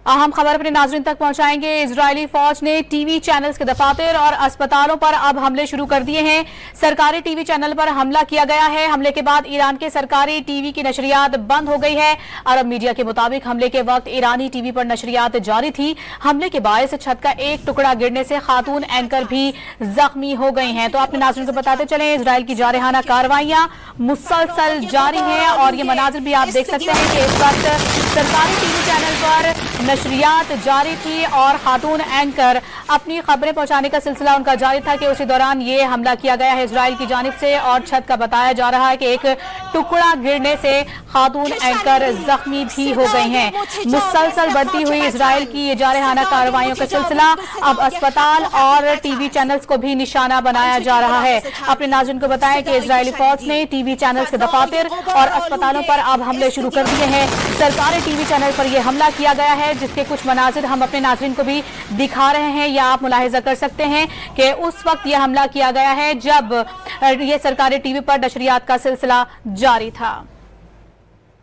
अहम खबर अपने नाज़रीन तक पहुंचाएंगे। इजरायली फौज ने टीवी चैनल्स के दफातर और अस्पतालों पर अब हमले शुरू कर दिए हैं। सरकारी टीवी चैनल पर हमला किया गया है। हमले के बाद ईरान के सरकारी टीवी की नशरियात बंद हो गई है। अरब मीडिया के मुताबिक हमले के वक्त ईरानी टीवी पर नशरियात जारी थी। हमले के बायस छत का एक टुकड़ा गिरने से खातून एंकर भी जख्मी हो गई हैं। तो अपने नाज़रीन को बताते चलें, इजराइल की जारहाना कार्रवाइयां मुसलसल जारी हैं और ये मनाजिर भी आप देख सकते हैं कि इस वक्त सरकारी टीवी चैनल पर नशरियात जारी थी और खातून एंकर अपनी खबरें पहुंचाने का सिलसिला उनका जारी था कि उसी दौरान ये हमला किया गया है इजराइल की जानिब से। और छत का बताया जा रहा है कि एक टुकड़ा गिरने से खातून एंकर जख्मी भी हो गई हैं। मुसलसल बढ़ती हुई इजराइल की ये जारहाना कार्रवाइयों का सिलसिला अब अस्पताल और टीवी चैनल्स को भी निशाना बनाया जा रहा है। अपने नाज़रीन को बताएं कि इजरायली फौज ने टीवी चैनल्स के दफातर और अस्पतालों पर अब हमले शुरू कर दिए हैं। सरकारी टीवी चैनल पर यह हमला किया गया है, जिसके कुछ मनाजिर हम अपने नाज़रीन को भी दिखा रहे हैं। या आप मुलाहिजा कर सकते हैं कि उस वक्त यह हमला किया गया है जब यह सरकारी टीवी पर नशरियात का सिलसिला जारी था।